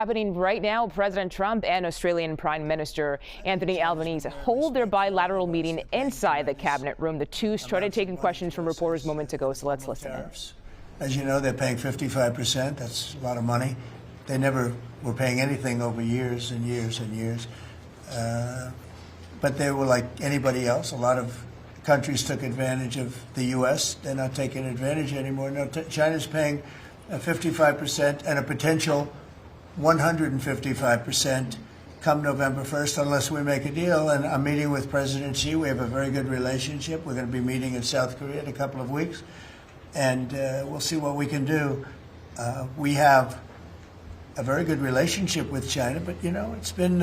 Happening right now, President Trump and Australian Prime Minister Anthony Albanese hold their bilateral meeting inside the cabinet room. The two started taking questions from reporters moments ago, so let's listen. Tariffs. As you know, they're paying 55%. That's a lot of money. They never were paying anything over years and years and years. But they were like anybody else. A lot of countries took advantage of the U.S. They're not taking advantage anymore. No, China's paying 55% and a potential 155% come November 1st unless we make a deal. And I'm meeting with President Xi. We have a very good relationship. We're going to be meeting in South Korea in a couple of weeks. And we'll see what we can do. We have a very good relationship with China, but, you know, it's been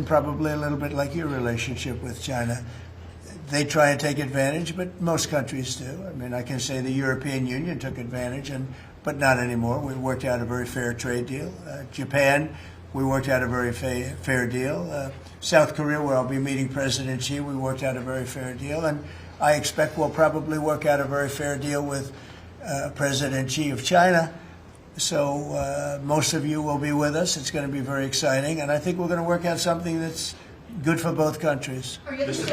probably a little bit like your relationship with China. They try and take advantage, but most countries do. I mean, I can say the European Union took advantage, but not anymore. We worked out a very fair trade deal. Japan, we worked out a very fair deal. South Korea, where I'll be meeting President Xi, we worked out a very fair deal. And I expect we'll probably work out a very fair deal with President Xi of China. So most of you will be with us. It's going to be very exciting. And I think we're going to work out something that's good for both countries. Are you at least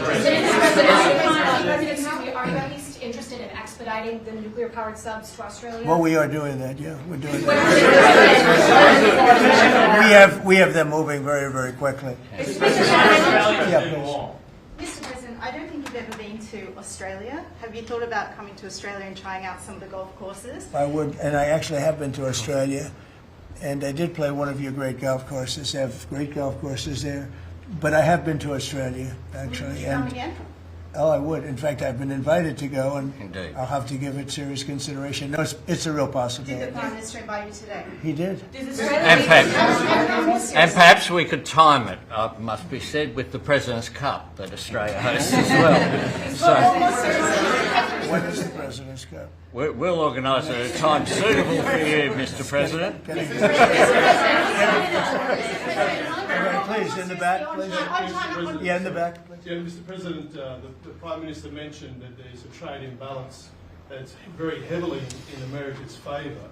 interested in expediting the nuclear-powered subs to Australia? Well, we are doing that, yeah. We're doing that. We have them moving very, very quickly. Mr. President, I don't think you've ever been to Australia. Have you thought about coming to Australia and trying out some of the golf courses? I would, and I actually have been to Australia, and I did play one of your great golf courses. They have great golf courses there. But I have been to Australia, actually. Would you come again? Oh, I would. In fact, I've been invited to go, and Indeed. I'll have to give it serious consideration. No, it's a real possibility. Did the Prime Minister invite you today? He did. And perhaps we could time it, must be said, with the President's Cup that Australia hosts as well. When is the President's Cup? We'll organise it at a time suitable for you, Mr. President. Please, in the back, please. Yeah, in the back, please. Yeah, Mr. President, the Prime Minister mentioned that there's a trade imbalance that's very heavily in America's favour.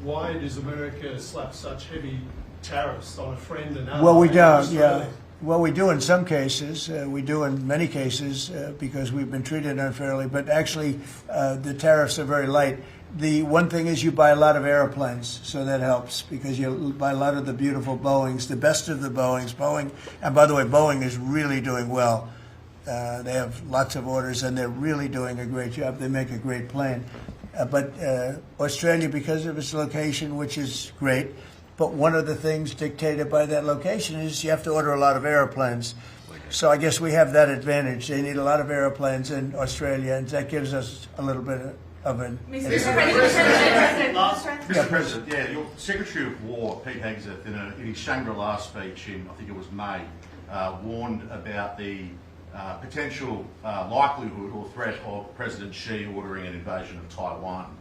Why does America slap such heavy tariffs on a friend and ally? Well, we don't, Australia? yeah. Well, we do in some cases. We do in many cases because we've been treated unfairly. But actually, the tariffs are very light. The one thing is you buy a lot of airplanes, so that helps because you buy a lot of the beautiful Boeings, the best of the Boeings. Boeing, and by the way, Boeing is really doing well. They have lots of orders, and they're really doing a great job. They make a great plane. But Australia, because of its location, which is great, but one of the things dictated by that location is you have to order a lot of airplanes. So I guess we have that advantage. They need a lot of airplanes in Australia, and that gives us a little bit of an Mr. President, yeah, your Secretary of War, Pete Hegseth, in his Shangri-La speech in, I think it was May, warned about the potential likelihood or threat of President Xi ordering an invasion of Taiwan.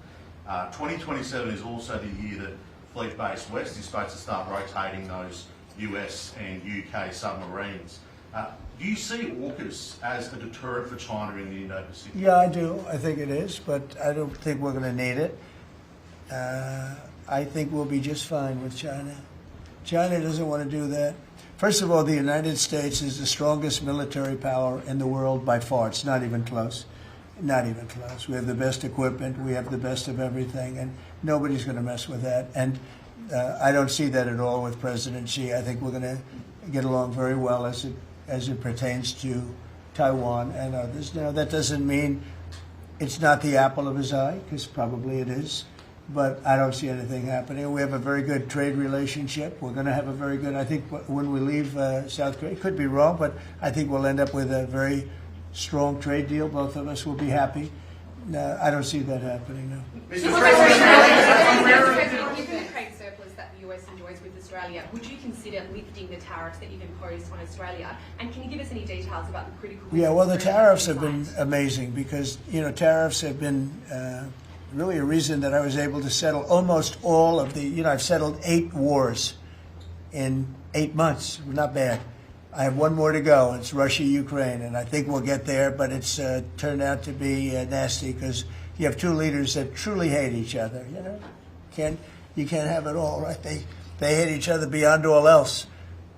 2027 is also the year that Fleet Base West is supposed to start rotating those US and UK submarines. Do you see AUKUS as a deterrent for China in the Indo-Pacific? Yeah, I do. I think it is, but I don't think we're going to need it. I think we'll be just fine with China. China doesn't want to do that. First of all, the United States is the strongest military power in the world by far. It's not even close. Not even close. We have the best equipment. We have the best of everything, and nobody's going to mess with that. And I don't see that at all with President Xi. I think we're going to get along very well as it pertains to Taiwan and others. Now, that doesn't mean it's not the apple of his eye, because probably it is, but I don't see anything happening. We have a very good trade relationship. We're going to have a very good, I think when we leave South Korea, it could be wrong, but I think we'll end up with a very strong trade deal. Both of us will be happy. I don't see that happening, no. Given the trade surplus that the US enjoys with Australia, would you consider lifting the tariffs that you've imposed on Australia? And can you give us any details about the critical... Yeah, well, the tariffs have been amazing because, you know, tariffs have been really a reason that I was able to settle almost all of the, you know, I've settled 8 wars in 8 months. Not bad. I have one more to go. It's Russia-Ukraine, and I think we'll get there, but it's turned out to be nasty because you have two leaders that truly hate each other, you know. You can't have it all, right? They hate each other beyond all else,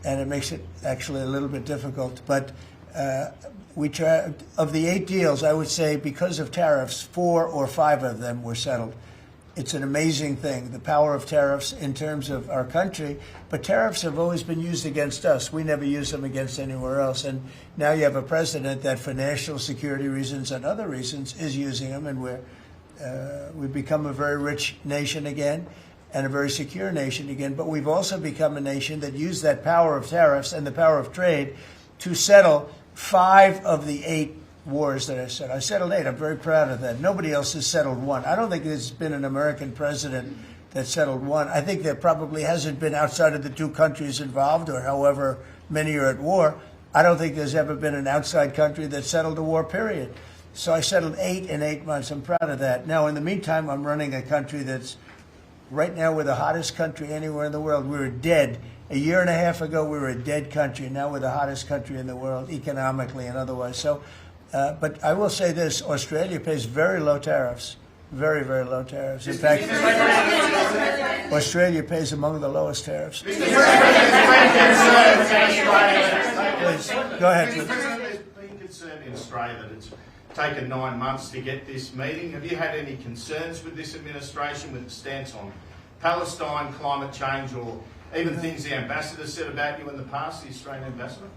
and it makes it actually a little bit difficult. But we try, of the 8 deals, I would say because of tariffs, 4 or 5 of them were settled. It's an amazing thing, the power of tariffs in terms of our country. But tariffs have always been used against us. We never use them against anywhere else. And now you have a president that, for national security reasons and other reasons, is using them. And we've become a very rich nation again and a very secure nation again. But we've also become a nation that used that power of tariffs and the power of trade to settle 5 of the 8 wars that I said. I settled 8. I'm very proud of that. Nobody else has settled 1. I don't think there's been an American president that settled 1. I think there probably hasn't been, outside of the 2 countries involved, or however many are at war. I don't think there's ever been an outside country that settled a war, period. So I settled 8 in 8 months. I'm proud of that. Now, in the meantime, I'm running a country that's, right now, we're the hottest country anywhere in the world. We were dead. A year and a half ago, we were a dead country. Now we're the hottest country in the world, economically and otherwise. So. But I will say this, Australia pays very low tariffs, very, very low tariffs. In fact, Australia pays among the lowest tariffs. Please, go ahead, please. There's been concern in Australia that it's taken 9 months to get this meeting. Have you had any concerns with this administration, with its stance on Palestine, climate change, or even things the ambassador said about you in the past, the Australian ambassador?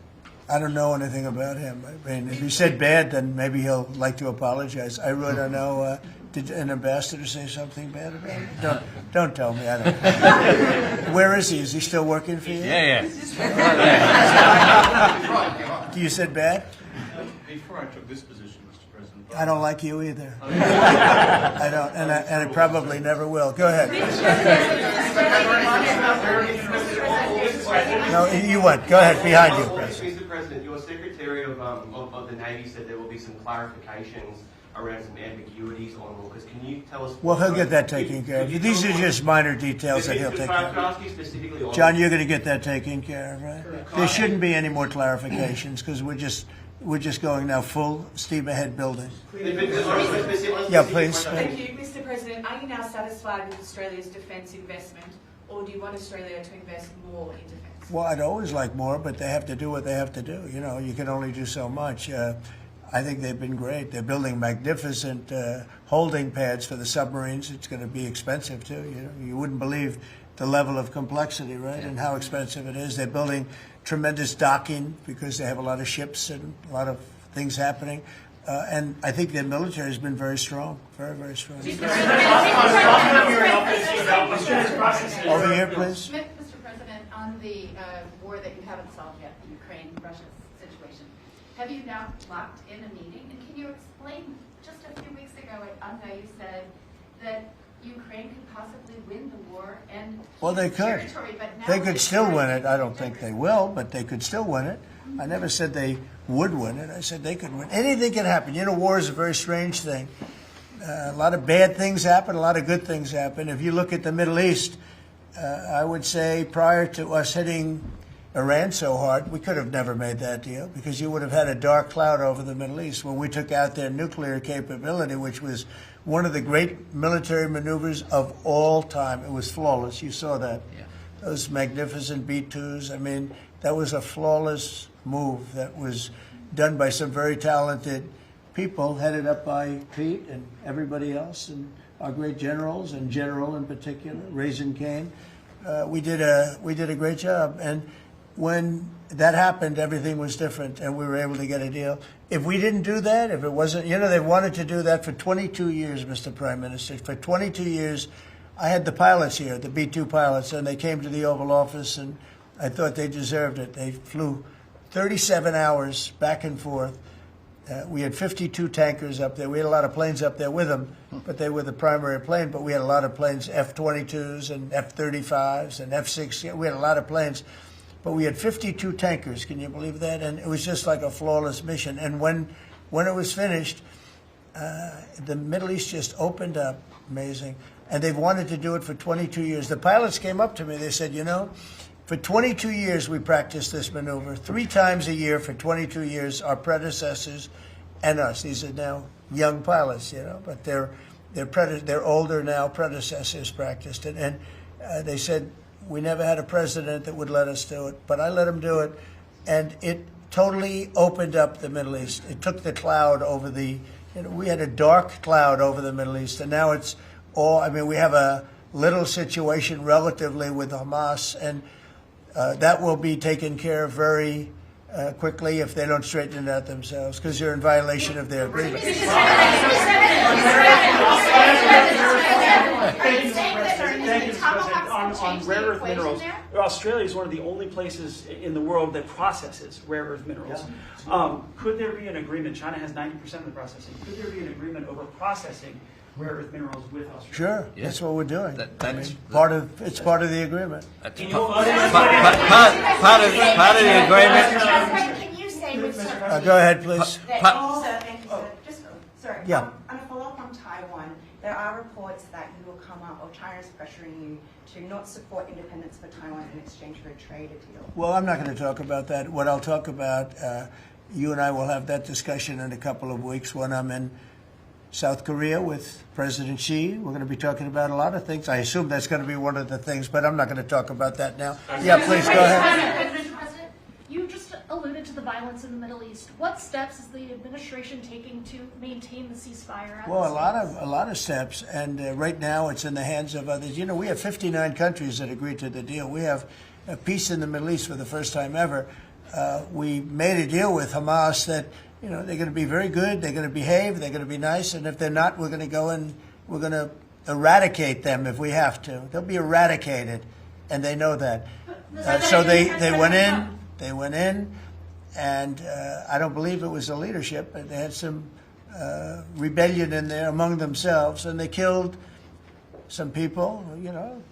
I don't know anything about him. I mean, if he said bad, then maybe he'll like to apologize. I really don't know. Did an ambassador say something bad about him? Don't tell me. I don't know. Where is he? Is he still working for you? Yeah. You said bad? Before I took this position, Mr. President. I don't like you either. I don't, and I probably never will. Go ahead. No, you went. Go ahead, behind you. Mr. President, your Secretary of the Navy said there will be some clarifications around some ambiguities on AUKUS. Can you tell us? Well, he'll get that taken care of. These are just minor details that he'll take care of. Ask you specifically on John, you're going to get that taken care of, right? There shouldn't be any more clarifications because we're just going now full steam ahead building. Yeah, please. Thank you, Mr. President. Are you now satisfied with Australia's defence investment, or do you want Australia to invest more in defence? Well, I'd always like more, but they have to do what they have to do. You know, you can only do so much. I think they've been great. They're building magnificent holding pads for the submarines. It's going to be expensive, too. You know, you wouldn't believe the level of complexity, right, and how expensive it is. They're building tremendous docking because they have a lot of ships and a lot of things happening. And I think their military has been very strong, very, very strong. Over here, please. Mr. President, on the war that you haven't solved yet, the Ukraine-Russia situation, have you now locked in a meeting? And can you explain, just a few weeks ago at UNGA, you said that Ukraine could possibly win the war and well, they could. They could still win it. I don't think they will, but they could still win it. I never said they would win it. I said they could win. Anything can happen. You know, war is a very strange thing. A lot of bad things happen, a lot of good things happen. If you look at the Middle East, I would say prior to us hitting Iran so hard, we could have never made that deal because you would have had a dark cloud over the Middle East when we took out their nuclear capability, which was one of the great military maneuvers of all time. It was flawless. You saw that. Yeah. Those magnificent B-2s. I mean, that was a flawless move that was done by some very talented people, headed up by Pete and everybody else, and our great generals, and General in particular, Raisin Kane. We did a great job. And when that happened, everything was different, and we were able to get a deal. If we didn't do that, if it wasn't, you know, they wanted to do that for 22 years, Mr. Prime Minister. For 22 years, I had the pilots here, the B-2 pilots, and they came to the Oval Office, and I thought they deserved it. They flew 37 hours back and forth. We had 52 tankers up there. We had a lot of planes up there with them, but they were the primary plane. But we had a lot of planes, F-22s and F-35s and F-6. We had a lot of planes. But we had 52 tankers. Can you believe that? And it was just like a flawless mission. And when it was finished, the Middle East just opened up. Amazing. And they've wanted to do it for 22 years. The pilots came up to me. They said, you know, for 22 years we practiced this maneuver. 3 times a year for 22 years, our predecessors and us. These are now young pilots, you know, but they're older now. Predecessors practiced it. And They said, we never had a president that would let us do it, but I let him do it. And it totally opened up the Middle East. It took the cloud over we had a dark cloud over the Middle East, and now it's all, we have a little situation relatively with Hamas, and that will be taken care of very quickly if they don't straighten it out themselves, because they're in violation of their agreement. Thank you, Mr. President. On rare earth minerals, Australia is one of the only places in the world that processes rare earth minerals. Could there be an agreement? China has 90% of the processing. Could there be an agreement over processing rare earth minerals with Australia? Sure, that's what we're doing. It's part of the agreement. Part of the agreement. Can you say with Go ahead, please. Yeah. On a follow-up on Taiwan, there are reports that you will come up, or China is pressuring you to not support independence for Taiwan in exchange for a trade deal. Well, I'm not going to talk about that. What I'll talk about, you and I will have that discussion in a couple of weeks when I'm in South Korea with President Xi. We're going to be talking about a lot of things. I assume that's going to be one of the things, but I'm not going to talk about that now. Yeah, please, go ahead. Mr. President, you just alluded to the violence in the Middle East. What steps is the administration taking to maintain the ceasefire? Well, a lot of steps, and right now it's in the hands of others. We have 59 countries that agreed to the deal. We have a peace in the Middle East for the first time ever. We made a deal with Hamas that they're going to be very good, they're going to behave, they're going to be nice, and if they're not, we're going to go and we're going to eradicate them if we have to. They'll be eradicated, and they know that. So they went in, and I don't believe it was the leadership, but they had some rebellion in there among themselves, and they killed some people, a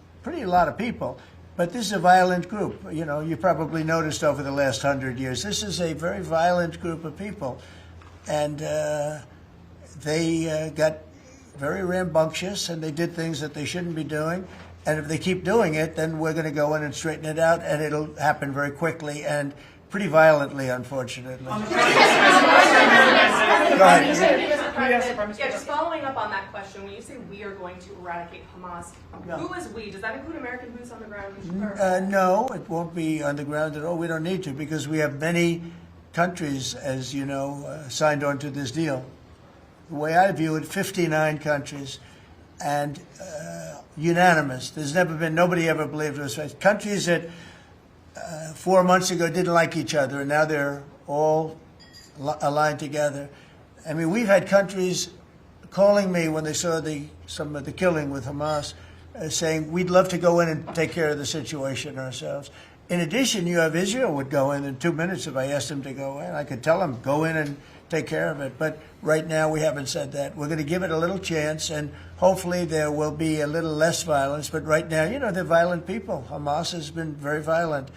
lot of people. But this is a violent group. You probably noticed over the last 100 years, this is a very violent group of people. And they got very rambunctious, and they did things that they shouldn't be doing. And if they keep doing it, then we're going to go in and straighten it out, and it'll happen very quickly and pretty violently, unfortunately. Go ahead. Yeah, just following up on that question, when you say we are going to eradicate Hamas, who is we? Does that include American boots on the ground? No, it won't be on the ground at all. We don't need to, because we have many countries, as you know, signed on to this deal. The way I view it, 59 countries, and unanimous. There's never been, nobody ever believed it was right. Countries that 4 months ago didn't like each other, and now they're all aligned together. We've had countries calling me when they saw some of the killing with Hamas, saying, we'd love to go in and take care of the situation ourselves. In addition, you have Israel would go in 2 minutes if I asked them to go in. I could tell them, go in and take care of it. But right now, we haven't said that. We're going to give it a little chance, and hopefully there will be a little less violence. But right now, they're violent people. Hamas has been very violent.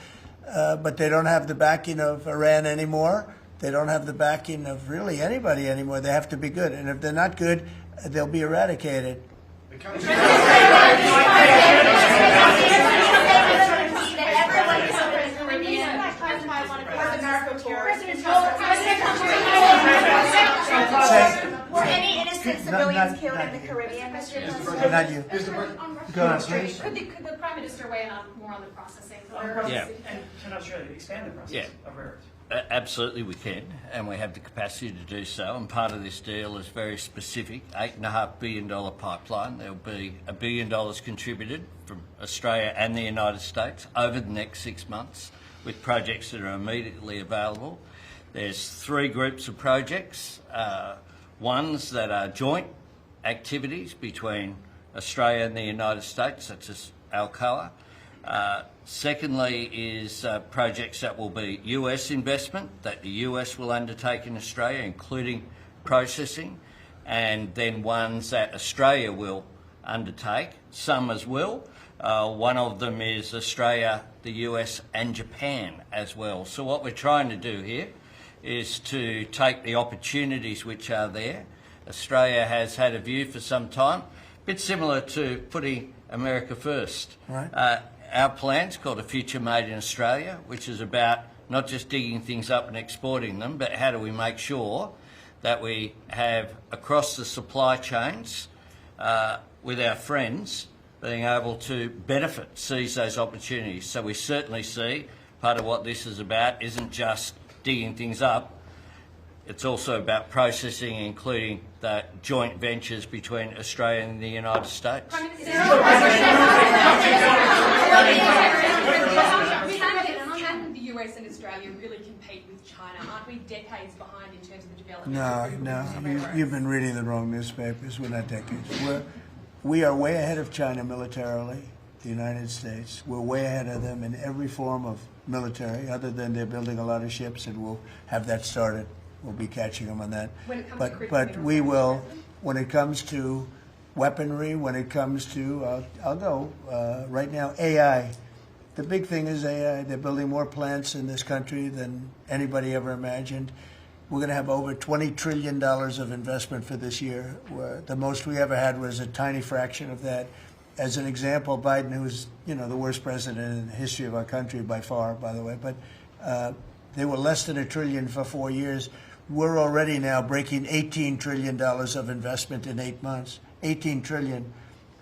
But they don't have the backing of Iran anymore. They don't have the backing of really anybody anymore. They have to be good. And if they're not good, they'll be eradicated. Were any innocent civilians killed in the Caribbean, Mr. President? Not you. Go on, please. Could the Prime Minister weigh in more on the processing? Yeah. And can Australia expand the process of rare earth? Absolutely we can, and we have the capacity to do so, and part of this deal is very specific, $8.5 billion pipeline. There'll be $1 billion contributed from Australia and the United States over the next 6 months with projects that are immediately available. There's 3 groups of projects, ones that are joint activities between Australia and the United States, such as Alcoa. Secondly is projects that will be US investment that the US will undertake in Australia, including processing, and then ones that Australia will undertake, some as well. One of them is Australia, the US and Japan as well. So what we're trying to do here is to take the opportunities which are there. Australia has had a view for some time, a bit similar to putting America first. Right. Our plan's called A Future Made in Australia, which is about not just digging things up and exporting them, but how do we make sure that we have across the supply chains with our friends being able to benefit, seize those opportunities. So we certainly see part of what this is about isn't just digging things up, it's also about processing, including the joint ventures between Australia and the United States. Can the US and Australia really compete with China? Aren't we decades behind in terms of the development? No, you've been reading the wrong newspapers. We're not decades. We are way ahead of China militarily, the United States. We're way ahead of them in every form of military, other than they're building a lot of ships, and we'll have that started. We'll be catching them on that. When it comes but we will, when it comes to weaponry, when it comes to, I'll go right now, AI. The big thing is AI. They're building more plants in this country than anybody ever imagined. We're going to have over $20 trillion of investment for this year. The most we ever had was a tiny fraction of that. As an example, Biden, who's the worst president in the history of our country by far, by the way, but they were less than $1 trillion for 4 years. We're already now breaking $18 trillion of investment in 8 months. $18 trillion.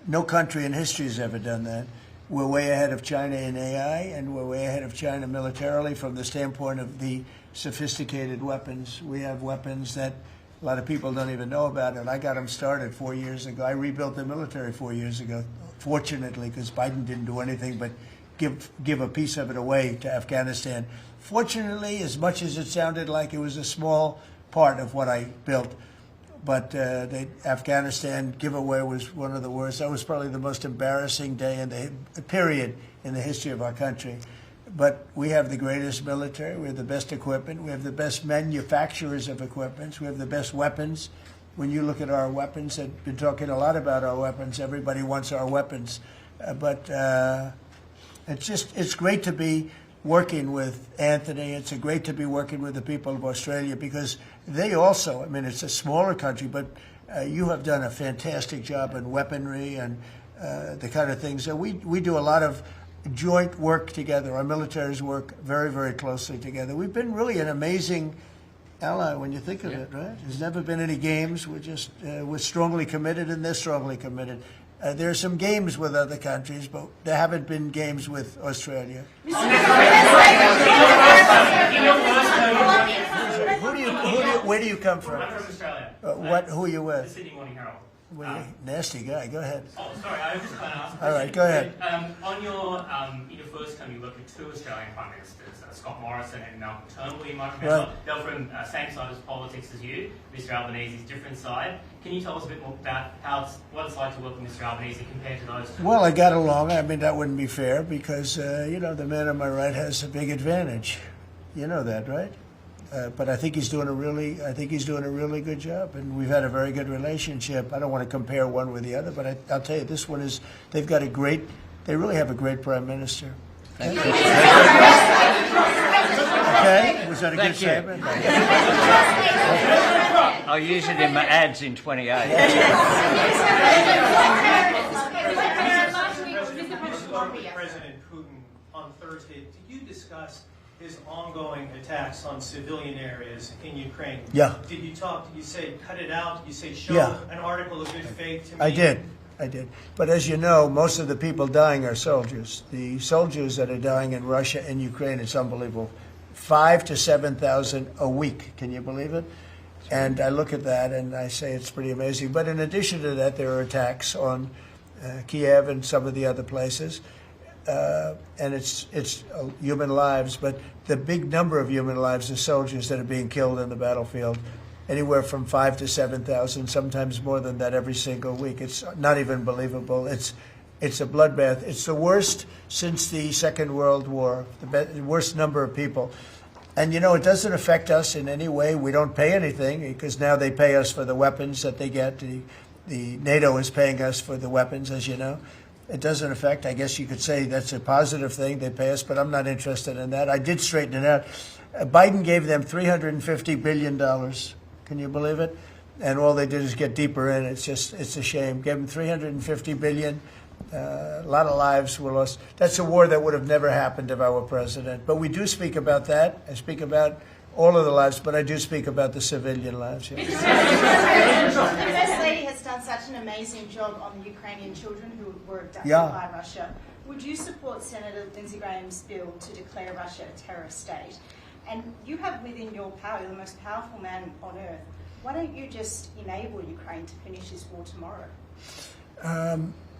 No country in history has ever done that. We're way ahead of China in AI, and we're way ahead of China militarily from the standpoint of the sophisticated weapons. We have weapons that a lot of people don't even know about it. I got them started 4 years ago. I rebuilt the military 4 years ago, fortunately, because Biden didn't do anything but give a piece of it away to Afghanistan. Fortunately, as much as it sounded like it was a small part of what I built, but the Afghanistan giveaway was one of the worst. That was probably the most embarrassing day in the period in the history of our country. But we have the greatest military. We have the best equipment. We have the best manufacturers of equipment. We have the best weapons. When you look at our weapons, I've been talking a lot about our weapons. Everybody wants our weapons. But it's great to be working with Anthony. It's great to be working with the people of Australia, because they also, it's a smaller country, but you have done a fantastic job in weaponry and the kind of things. So we do a lot of joint work together. Our militaries work very, very closely together. We've been really an amazing ally when you think of it, right? There's never been any games. We're strongly committed, and they're strongly committed. There are some games with other countries, but there haven't been games with Australia. Where do you come from? I'm from Australia. Who are you with? The Sydney Morning Herald. Nasty guy. Go ahead. Oh, sorry, I was just going to ask. All right, go ahead. On your first term, you worked with two Australian Prime Ministers, Scott Morrison and Malcolm Turnbull. You might remember. Right. They're from same side of politics as you. Mr. Albanese's different side. Can you tell us a bit more about what it's like to work with Mr. Albanese compared to those two? Well, I got along. That wouldn't be fair, because the man on my right has a big advantage. You know that, right? But I think he's doing a really good job, and we've had a very good relationship. I don't want to compare one with the other, but I'll tell you, they really have a great prime minister. Thank you. Okay, was that a good statement? I'll use it in my ads in 28. President Putin on Thursday, did you discuss his ongoing attacks on civilian areas in Ukraine? Yeah. Did you say cut it out? Did you say show an article of good faith to me? I did. But as you know, most of the people dying are soldiers. The soldiers that are dying in Russia and Ukraine, it's unbelievable. 5,000 to 7,000 a week. Can you believe it? And I look at that and I say it's pretty amazing. But in addition to that, there are attacks on Kiev and some of the other places. And it's human lives, but the big number of human lives are soldiers that are being killed in the battlefield. Anywhere from 5,000 to 7,000, sometimes more than that every single week. It's not even believable. It's a bloodbath. It's the worst since the Second World War, the worst number of people. And it doesn't affect us in any way. We don't pay anything, because now they pay us for the weapons that they get. The NATO is paying us for the weapons, as you know. It doesn't affect. I guess you could say that's a positive thing. They pay us, but I'm not interested in that. I did straighten it out. Biden gave them $350 billion. Can you believe it? And all they did is get deeper in. It's a shame. Gave them $350 billion. A lot of lives were lost. That's a war that would have never happened if I were president. But we do speak about that. I speak about all of the lives, but I do speak about the civilian lives. Yeah. The First Lady has done such an amazing job on the Ukrainian children who were abducted Yeah. by Russia. Would you support Senator Lindsey Graham's bill to declare Russia a terrorist state? And you have within your power, you're the most powerful man on earth. Why don't you just enable Ukraine to finish this war tomorrow?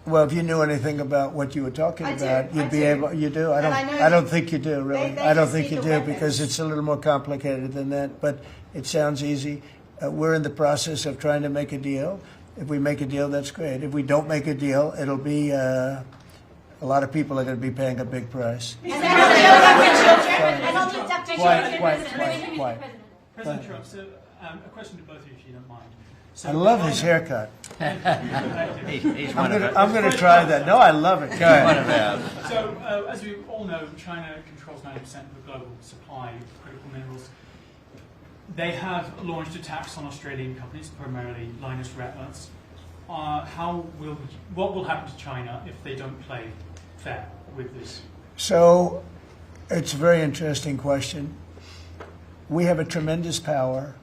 Well, if you knew anything about what you were talking about, you'd be able. You do. I don't think you do, really. They I don't just think need you the do weapons. because it's a little more complicated than that. But it sounds easy. We're in the process of trying to make a deal. If we make a deal, that's great. If we don't make a deal, it'll be a lot of people are going to be paying a big price. And on the abducted children. Quiet. President Trump, so a question to both of you, if you don't mind. So I love his haircut. He's one of I'm going to try that. No, I love it. Go ahead. So, as we all know, China controls 90% of the global supply of critical minerals. They have launched attacks on Australian companies, primarily Lynas Rare Earths. What will happen to China if they don't play fair with this? So, it's a very interesting question. We have a tremendous power,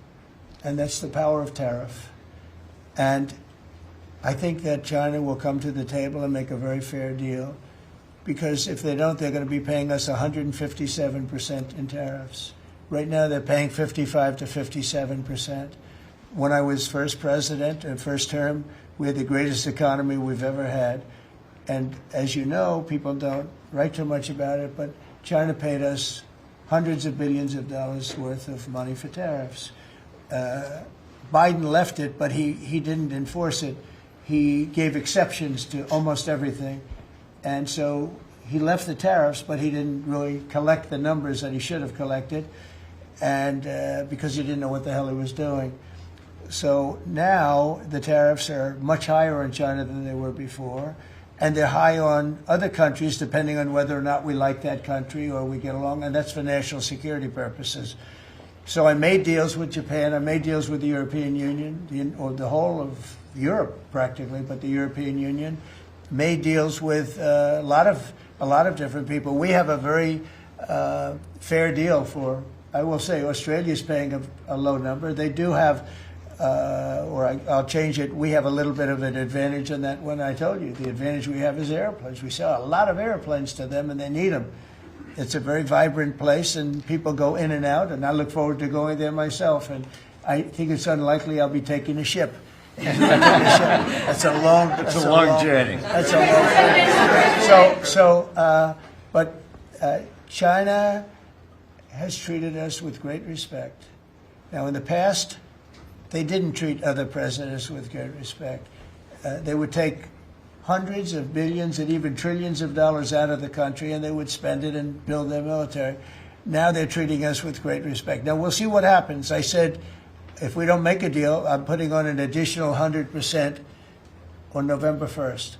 and that's the power of tariff. And I think that China will come to the table and make a very fair deal, because if they don't, they're going to be paying us 157% in tariffs. Right now, they're paying 55 to 57%. When I was first president, first term, we had the greatest economy we've ever had. And as you know, people don't write too much about it, but China paid us hundreds of billions of dollars worth of money for tariffs. Biden left it, but he didn't enforce it. He gave exceptions to almost everything. And so he left the tariffs, but he didn't really collect the numbers that he should have collected, and because he didn't know what the hell he was doing. So now the tariffs are much higher in China than they were before, and they're high on other countries depending on whether or not we like that country or we get along, and that's for national security purposes. So I made deals with Japan, I made deals with the European Union, or the whole of Europe practically, but the European Union, made deals with a lot of different people. We have a very fair deal for, I will say, Australia's paying a low number. They do have, I'll change it, we have a little bit of an advantage on that one. I told you, the advantage we have is airplanes. We sell a lot of airplanes to them, and they need them. It's a very vibrant place, and people go in and out, and I look forward to going there myself. And I think it's unlikely I'll be taking a ship. That's a long journey. That's a long journey. But China has treated us with great respect. Now, in the past, they didn't treat other presidents with great respect. They would take hundreds of billions and even trillions of dollars out of the country, and they would spend it and build their military. Now they're treating us with great respect. Now, we'll see what happens. I said, if we don't make a deal, I'm putting on an additional 100% on November 1st.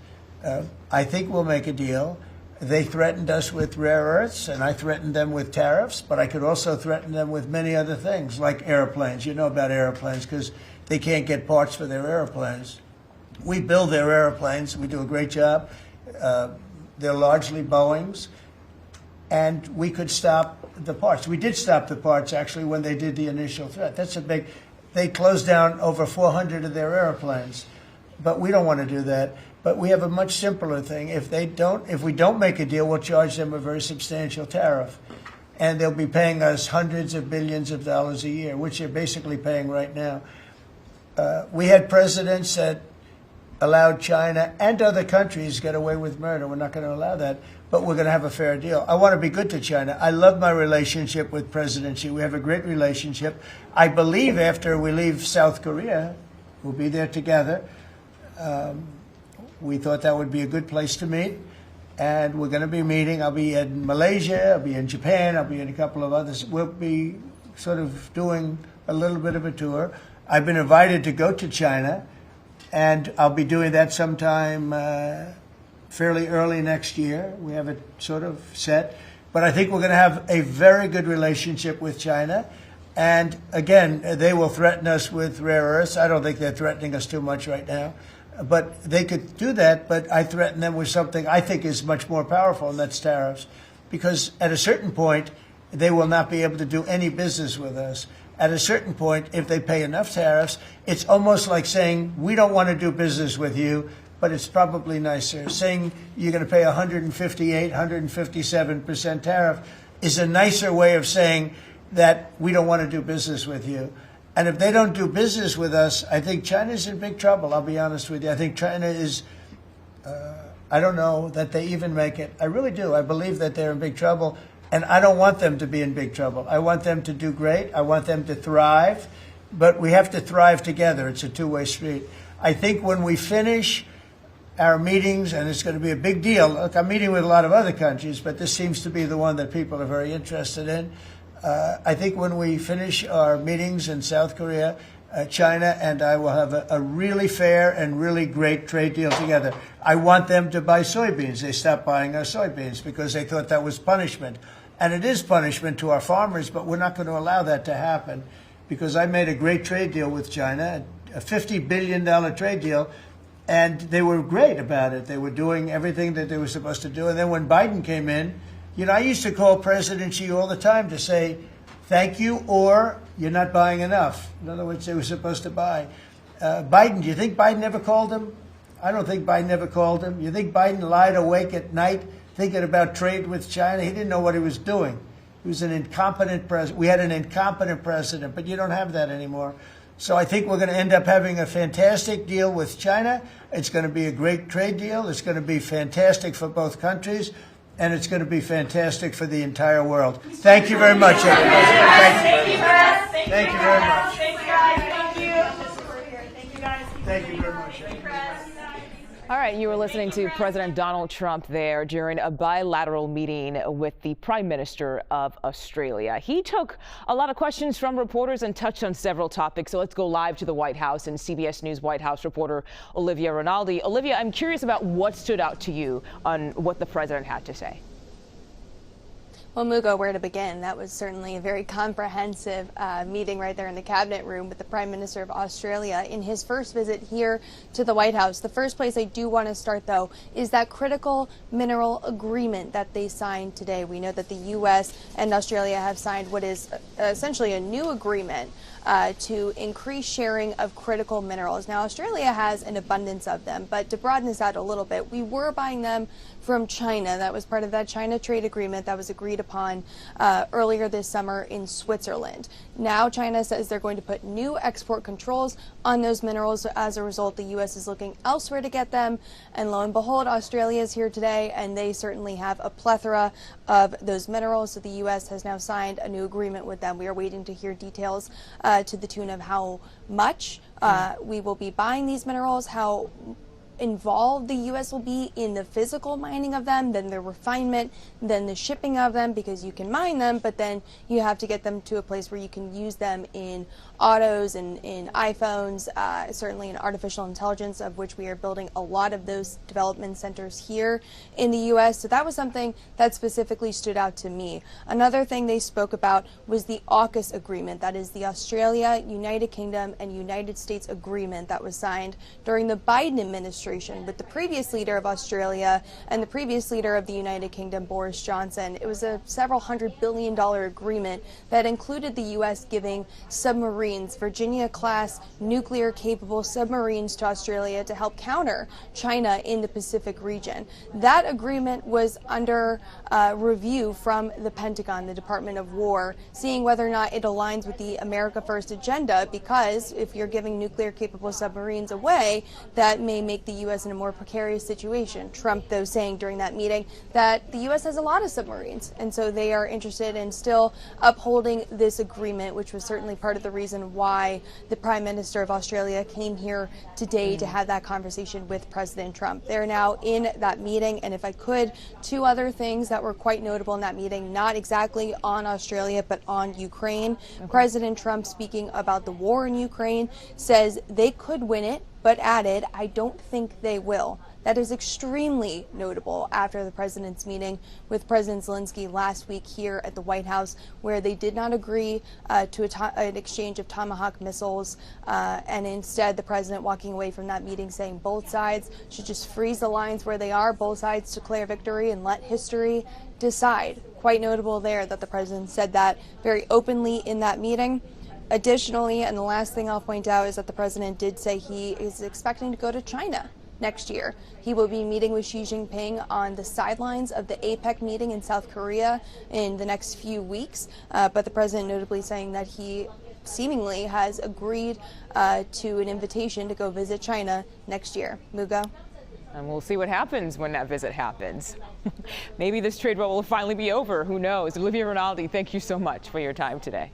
I think we'll make a deal. They threatened us with rare earths, and I threatened them with tariffs, but I could also threaten them with many other things, like airplanes. You know about airplanes, because they can't get parts for their airplanes. We build their airplanes. We do a great job. They're largely Boeings, and we could stop the parts. We did stop the parts, actually, when they did the initial threat. That's a big... They closed down over 400 of their airplanes, but we don't want to do that. But we have a much simpler thing. If we don't make a deal, we'll charge them a very substantial tariff, and they'll be paying us hundreds of billions of dollars a year, which they're basically paying right now. We had presidents that allowed China and other countries get away with murder. We're not going to allow that, but we're going to have a fair deal. I want to be good to China. I love my relationship with President Xi. We have a great relationship. I believe after we leave South Korea, we'll be there together. We thought that would be a good place to meet, and we're going to be meeting. I'll be in Malaysia, I'll be in Japan, I'll be in a couple of others. We'll be sort of doing a little bit of a tour. I've been invited to go to China, and I'll be doing that sometime fairly early next year. We have it sort of set. But I think we're going to have a very good relationship with China. And again, they will threaten us with rare earths. I don't think they're threatening us too much right now. But they could do that, but I threaten them with something I think is much more powerful, and that's tariffs. Because at a certain point, they will not be able to do any business with us. at a certain point, if they pay enough tariffs, it's almost like saying, we don't want to do business with you, but it's probably nicer. Saying you're going to pay 158, 157% tariff is a nicer way of saying that we don't want to do business with you. And if they don't do business with us, I think China's in big trouble, I'll be honest with you. I think China is, I don't know that they even make it. I really do. I believe that they're in big trouble. And I don't want them to be in big trouble. I want them to do great. I want them to thrive. But we have to thrive together. It's a two-way street. I think when we finish our meetings, and it's going to be a big deal. Look, I'm meeting with a lot of other countries, but this seems to be the one that people are very interested in. I think when we finish our meetings in South Korea, China and I will have a really fair and really great trade deal together. I want them to buy soybeans. They stopped buying our soybeans because they thought that was punishment. And it is punishment to our farmers, but we're not going to allow that to happen because I made a great trade deal with China, a $50 billion trade deal, and they were great about it. They were doing everything that they were supposed to do. And then when Biden came in, you know, I used to call President Xi all the time to say, thank you, or you're not buying enough. In other words, they were supposed to buy. Biden, do you think Biden ever called him? I don't think Biden ever called him. You think Biden lied awake at night thinking about trade with China? He didn't know what he was doing. He was an incompetent president. We had an incompetent president, but you don't have that anymore. So I think we're going to end up having a fantastic deal with China. It's going to be a great trade deal. It's going to be fantastic for both countries. And it's going to be fantastic for the entire world. Thank you very much, everybody. Thank you, guys. Thank you very much. Thank you, guys. Thank you. Thank you, guys. Thank you very much. All right, you were listening to President Donald Trump there during a bilateral meeting with the Prime Minister of Australia. He took a lot of questions from reporters and touched on several topics. So let's go live to the White House and CBS News White House reporter Olivia Rinaldi. Olivia, I'm curious about what stood out to you on what the president had to say. Well, Mugo, where to begin? That was certainly a very comprehensive meeting right there in the cabinet room with the Prime Minister of Australia in his first visit here to the White House. The first place I do want to start, though, is that critical mineral agreement that they signed today. We know that the U.S. and Australia have signed what is essentially a new agreement to increase sharing of critical minerals. Now, Australia has an abundance of them, but to broaden this out a little bit, we were buying them from China. That was part of that China trade agreement that was agreed upon earlier this summer in Switzerland. Now China says they're going to put new export controls on those minerals. As a result, the U.S. is looking elsewhere to get them. And lo and behold, Australia is here today, and they certainly have a plethora of those minerals. So the U.S. has now signed a new agreement with them. We are waiting to hear details to the tune of how much we will be buying these minerals, how involved the U.S. will be in the physical mining of them, then the refinement, then the shipping of them, because you can mine them, but then you have to get them to a place where you can use them in autos and in iPhones, certainly in artificial intelligence, of which we are building a lot of those development centers here in the U.S. So that was something that specifically stood out to me. Another thing they spoke about was the AUKUS agreement, that is the Australia, United Kingdom, and United States agreement that was signed during the Biden administration with the previous leader of Australia and the previous leader of the United Kingdom, Boris Johnson. It was a several $100 billion agreement that included the U.S. giving submarines, Virginia-class nuclear-capable submarines to Australia to help counter China in the Pacific region. That agreement was under review from the Pentagon, the Department of War, seeing whether or not it aligns with the America First agenda, because if you're giving nuclear-capable submarines away, that may make the U.S. in a more precarious situation. Trump, though, saying during that meeting that the U.S. has a lot of submarines, and so they are interested in still upholding this agreement, which was certainly part of the reason why the Prime Minister of Australia came here today to have that conversation with President Trump. They're now in that meeting, and if I could, two other things that were quite notable in that meeting, not exactly on Australia, but on Ukraine. Okay. President Trump, speaking about the war in Ukraine, says they could win it, but added, I don't think they will. That is extremely notable after the president's meeting with President Zelensky last week here at the White House, where they did not agree to an exchange of Tomahawk missiles, and instead the president walking away from that meeting saying both sides should just freeze the lines where they are, both sides declare victory and let history decide. Quite notable there that the president said that very openly in that meeting. Additionally, and the last thing I'll point out is that the president did say he is expecting to go to China next year. He will be meeting with Xi Jinping on the sidelines of the APEC meeting in South Korea in the next few weeks, but the president notably saying that he seemingly has agreed to an invitation to go visit China next year. Mugo? And we'll see what happens when that visit happens. Maybe this trade war will finally be over. Who knows? Olivia Rinaldi, thank you so much for your time today.